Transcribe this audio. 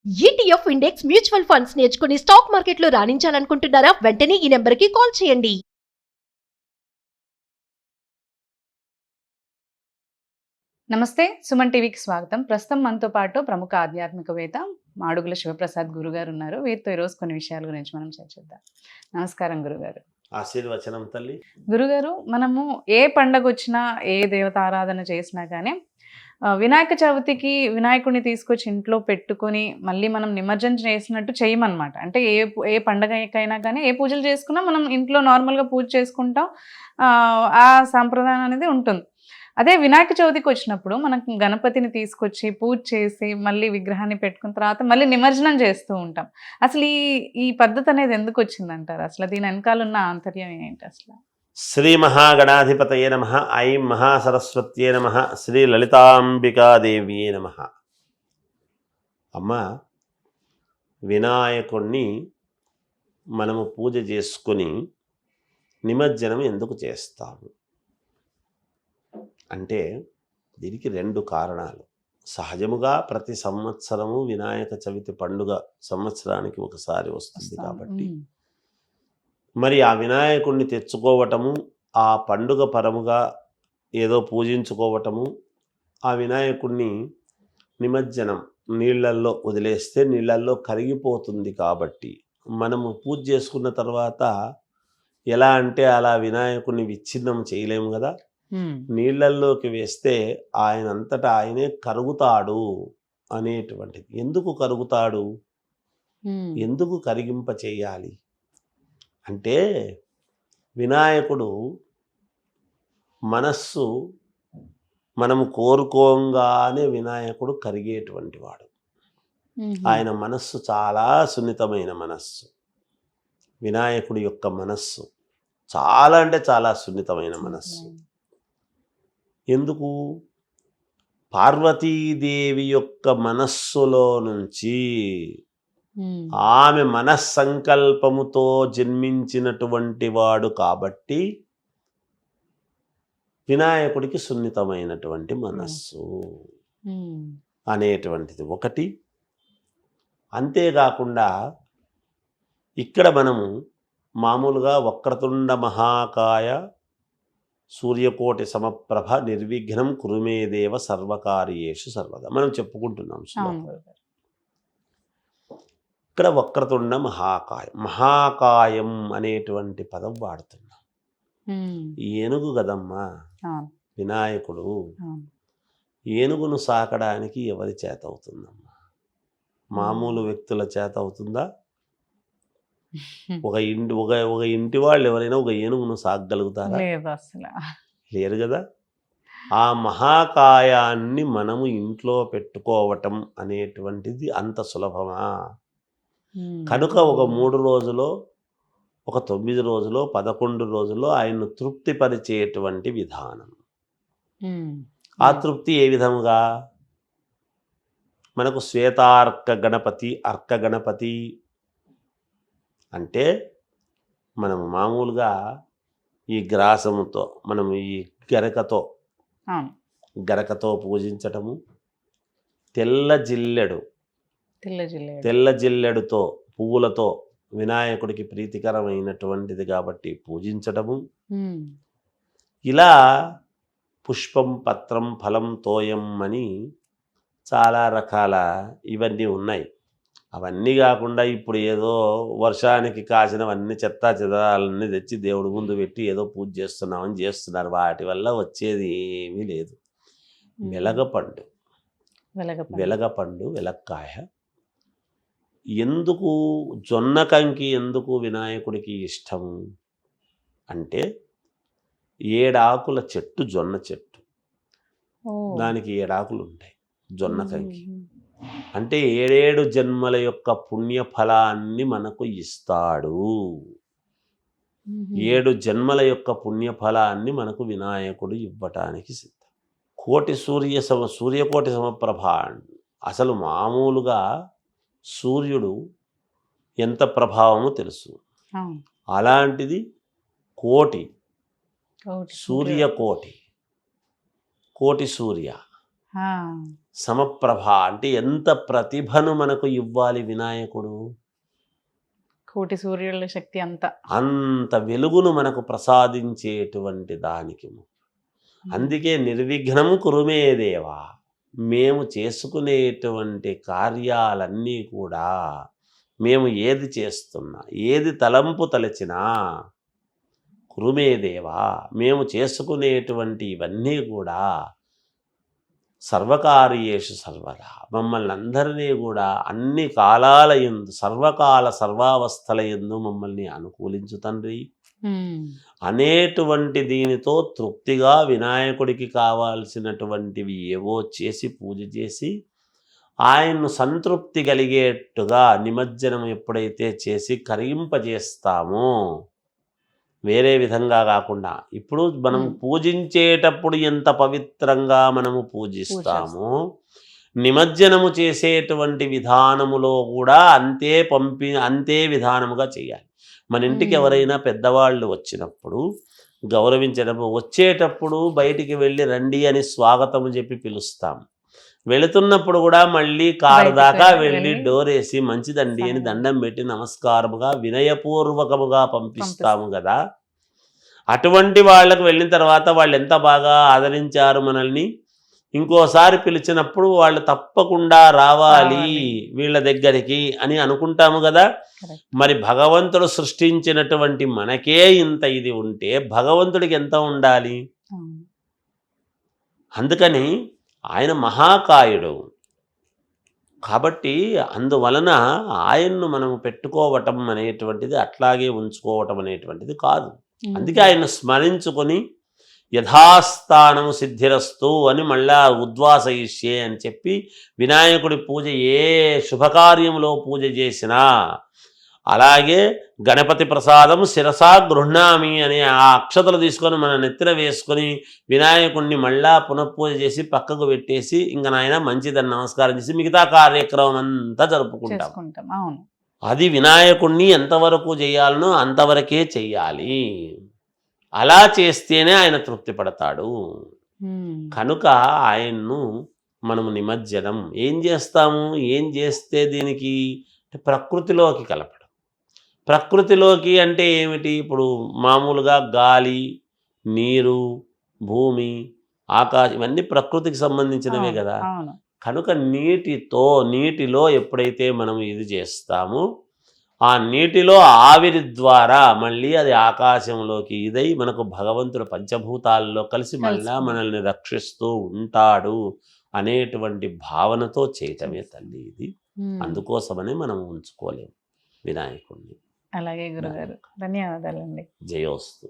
ETF index mutual funds నేర్చుకుని stock మార్కెట్లో రాణించాలనుకుంటున్నారా? వెంటనే ఈ నెంబర్కి కాల్ చేయండి. నమస్తే, సుమన్ టీవీకి స్వాగతం. ప్రస్తుతం మనతో పాటు ప్రముఖ ఆధ్యాత్మికవేత్త మాడుగుల శివప్రసాద్ గురుగారు ఉన్నారు. వీరితో ఈరోజు కొన్ని విషయాల గురించి మనం చర్చిద్దాం. నమస్కారం గురుగారు. ఆశీర్వచనం తల్లి. గురుగారు, మనము ఏ పండగ వచ్చినా, ఏ దేవత ఆరాధన చేసినా కానీ వినాయక చవితికి వినాయకుడిని తీసుకొచ్చి ఇంట్లో పెట్టుకొని మళ్ళీ మనం నిమజ్జనం చేసినట్టు చేయమన్నమాట. అంటే ఏ పండగకైనా కానీ ఏ పూజలు చేసుకున్నా మనం ఇంట్లో నార్మల్గా పూజ చేసుకుంటాం. ఆ సాంప్రదాయం అనేది ఉంటుంది. అదే వినాయక చవితికి వచ్చినప్పుడు మనకు గణపతిని తీసుకొచ్చి పూజ చేసి మళ్ళీ విగ్రహాన్ని పెట్టుకున్న తర్వాత మళ్ళీ నిమజ్జనం చేస్తూ ఉంటాం. అసలు ఈ పద్ధతి అనేది ఎందుకు వచ్చిందంటారు? అసలు దీని వెనకాల ఉన్న ఆంతర్యం ఏంటి అసలు? శ్రీ మహాగణాధిపతయే నమః. ఐం మహాసరస్వత్యే నమః. శ్రీ లలితాంబికాదేవియే నమః. అమ్మ, వినాయకుణ్ణి మనము పూజ చేసుకొని నిమజ్జనం ఎందుకు చేస్తాము అంటే దీనికి రెండు కారణాలు. సహజముగా ప్రతి సంవత్సరము వినాయక చవితి పండుగ సంవత్సరానికి ఒకసారి వస్తుంది కాబట్టి మరి ఆ వినాయకుడిని తెచ్చుకోవటము, ఆ పండుగ పరముగా ఏదో పూజించుకోవటము, ఆ వినాయకుడిని నిమజ్జనం నీళ్ళల్లో వదిలేస్తే నీళ్ళల్లో కరిగిపోతుంది. కాబట్టి మనము పూజ చేసుకున్న తర్వాత ఎలా అంటే అలా వినాయకుడిని విచ్ఛిన్నం చేయలేము కదా. నీళ్ళల్లోకి వేస్తే ఆయనంతటా ఆయనే కరుగుతాడు అనేటువంటిది. ఎందుకు కరుగుతాడు, ఎందుకు కరిగింప చేయాలి అంటే వినాయకుడు మనస్సు మనము కోరుకోగానే వినాయకుడు కరిగేటువంటి వాడు. ఆయన మనస్సు చాలా సున్నితమైన మనస్సు. వినాయకుడి యొక్క మనస్సు చాలా అంటే చాలా సున్నితమైన మనస్సు. ఎందుకు? పార్వతీదేవి యొక్క మనస్సులో నుంచి ఆమె మనస్సంకల్పముతో జన్మించినటువంటి వాడు కాబట్టి వినాయకుడికి సున్నితమైనటువంటి మనస్సు అనేటువంటిది ఒకటి. అంతేకాకుండా ఇక్కడ మనము మామూలుగా వక్రతుండ మహాకాయ సూర్యకోటి సమప్రభ నిర్విఘ్నం కురుమేదేవ సర్వకార్యేషు సర్వదా మనం చెప్పుకుంటున్నాం. ఇక్కడ వక్రతుండ మహాకాయం అనేటువంటి పదం వాడుతున్నాం. ఏనుగు కదమ్మా వినాయకుడు. ఏనుగును సాకడానికి ఎవరి చేత అవుతుందమ్మా? మామూలు వ్యక్తుల చేత అవుతుందా? ఒక ఇంటి వాళ్ళు ఎవరైనా ఒక ఏనుగును సాగగలుగుతారా? లేరు కదా. ఆ మహాకాయాన్ని మనము ఇంట్లో పెట్టుకోవటం అనేటువంటిది అంత సులభమా? కనుక ఒక 3 రోజులో, ఒక 9 రోజులో, 11 రోజుల్లో ఆయన్ను తృప్తిపరిచేటువంటి విధానం. ఆ తృప్తి ఏ విధముగా? మనకు శ్వేతార్క గణపతి, అర్క గణపతి అంటే మనం మామూలుగా ఈ గ్రాసముతో, మనం ఈ గరకతో పూజించటము, తెల్ల జిల్లెడుతో పువ్వులతో వినాయకుడికి ప్రీతికరమైనటువంటిది కాబట్టి పూజించటము, ఇలా పుష్పం పత్రం ఫలం తోయం అని చాలా రకాల ఇవన్నీ ఉన్నాయి. అవన్నీ కాకుండా ఇప్పుడు ఏదో వర్షానికి కాసినవన్నీ చెత్తా చెదాలన్నీ తెచ్చి దేవుడి ముందు పెట్టి ఏదో పూజ చేస్తున్నామని చేస్తున్నారు. వాటి వల్ల వచ్చేది ఏమీ లేదు. వెలగపండు వెలక్కాయ ఎందుకు, జొన్న కంకి ఎందుకు వినాయకుడికి ఇష్టము అంటే 7 ఆకుల చెట్టు జొన్న చెట్టు. దానికి 7 ఆకులు ఉంటాయి. జొన్న కంకి అంటే 7 జన్మల యొక్క పుణ్యఫలాన్ని మనకు ఇస్తాడు. 7 జన్మల యొక్క పుణ్యఫలాన్ని మనకు వినాయకుడు ఇవ్వటానికి సిద్ధం. సూర్యకోటి సమప్రభ. అసలు మామూలుగా సూర్యుడు ఎంత ప్రభావమో తెలుసు. అలాంటిది కోటి సూర్య, కోటి సూర్య ఆ, సమప్రభ అంటే ఎంత ప్రతిభను మనకు ఇవ్వాలి వినాయకుడు, కోటి సూర్యుల శక్తి అంతా. అంత వెలుగును మనకు ప్రసాదించేటువంటి దానికి. అందుకే నిర్విఘ్నం కురుమే దేవా, మేము చేసుకునేటువంటి కార్యాలన్నీ కూడా, మేము ఏది చేస్తున్నా, ఏది తలంపు తలచినా, కురుమే దేవా మేము చేసుకునేటువంటి ఇవన్నీ కూడా సర్వకార్యేషు సర్వదా, మమ్మల్ని అందరినీ కూడా అన్ని కాలాల యందు సర్వకాల సర్వావస్థల యందు మమ్మల్ని అనుకూలించు తండ్రి అనేటువంటి దీనితో తృప్తిగా వినాయకుడికి కావాల్సినటువంటివి ఏవో చేసి పూజ చేసి ఆయన్ను సంతృప్తి కలిగేట్టుగా నిమజ్జనం ఎప్పుడైతే చేసి కరింపజేస్తామో, వేరే విధంగా కాకుండా ఇప్పుడు మనం పూజించేటప్పుడు ఎంత పవిత్రంగా మనము పూజిస్తామో, నిమజ్జనము చేసేటువంటి విధానములో కూడా అంతే విధానముగా చేయాలి. మన ఇంటికి ఎవరైనా పెద్దవాళ్ళు వచ్చినప్పుడు గౌరవించడం, వచ్చేటప్పుడు బయటికి వెళ్ళి రండి అని స్వాగతం చెప్పి పిలుస్తాం, వెళుతున్నప్పుడు కూడా మళ్ళీ కారు దాకా వెళ్ళి డోర్ వేసి మంచిదండి అని దండం పెట్టి నమస్కారముగా వినయపూర్వకముగా పంపిస్తాము కదా. అటువంటి వాళ్ళకు వెళ్ళిన తర్వాత వాళ్ళు ఎంత బాగా ఆదరించారు మనల్ని, ఇంకోసారి పిలిచినప్పుడు వాళ్ళు తప్పకుండా రావాలి వీళ్ళ దగ్గరికి అని అనుకుంటాము కదా. మరి భగవంతుడు సృష్టించినటువంటి మనకే ఇంత ఇది ఉంటే భగవంతుడికి ఎంత ఉండాలి. అందుకని ఆయన మహాకాయుడు కాబట్టి అందువలన ఆయన్ను మనము పెట్టుకోవటం అనేటువంటిది అట్లాగే ఉంచుకోవటం అనేటువంటిది కాదు. అందుకే ఆయన్ను స్మరించుకొని యథాస్థానము సిద్ధిరస్తు అని మళ్ళా ఉద్వాసయిష్యే అని చెప్పి వినాయకుడి పూజ ఏ శుభకార్యంలో పూజ చేసినా, అలాగే గణపతి ప్రసాదం శిరసా గృహ్ణామి అనే ఆ అక్షతలు తీసుకొని మన నెత్తిన వేసుకొని వినాయకుడిని మళ్ళా పునఃపూజ చేసి పక్కకు పెట్టేసి ఇంకా నాయన మంచిదని నమస్కారం చేసి మిగతా కార్యక్రమం అంతా జరుపుకుంటాం. అది వినాయకుడిని ఎంతవరకు చేయాలనో అంతవరకే చెయ్యాలి. అలా చేస్తేనే ఆయన తృప్తి పడతాడు. కనుక ఆయన్ను మనము నిమజ్జనం ఏం చేస్తాము, ఏం చేస్తే దీనికి ప్రకృతిలోకి కలపడం. ప్రకృతిలోకి అంటే ఏమిటి, ఇప్పుడు మామూలుగా గాలి, నీరు, భూమి, ఆకాశం ఇవన్నీ ప్రకృతికి సంబంధించినవే కదా. కనుక నీటిలో ఎప్పుడైతే మనం ఇది చేస్తామో ఆ నీటిలో ఆవిరి ద్వారా మళ్ళీ అది ఆకాశంలోకి ఇదై మనకు భగవంతుడు పంచభూతాల్లో కలిసి మళ్ళా మనల్ని రక్షిస్తూ ఉంటాడు అనేటువంటి భావనతో చేయటమే తల్లి ఇది. అందుకోసమనే మనం ఉంచుకోలేము వినాయకుడిని. అలాగే గురుగారు, ధన్యవాదాలండి. జయోస్తు.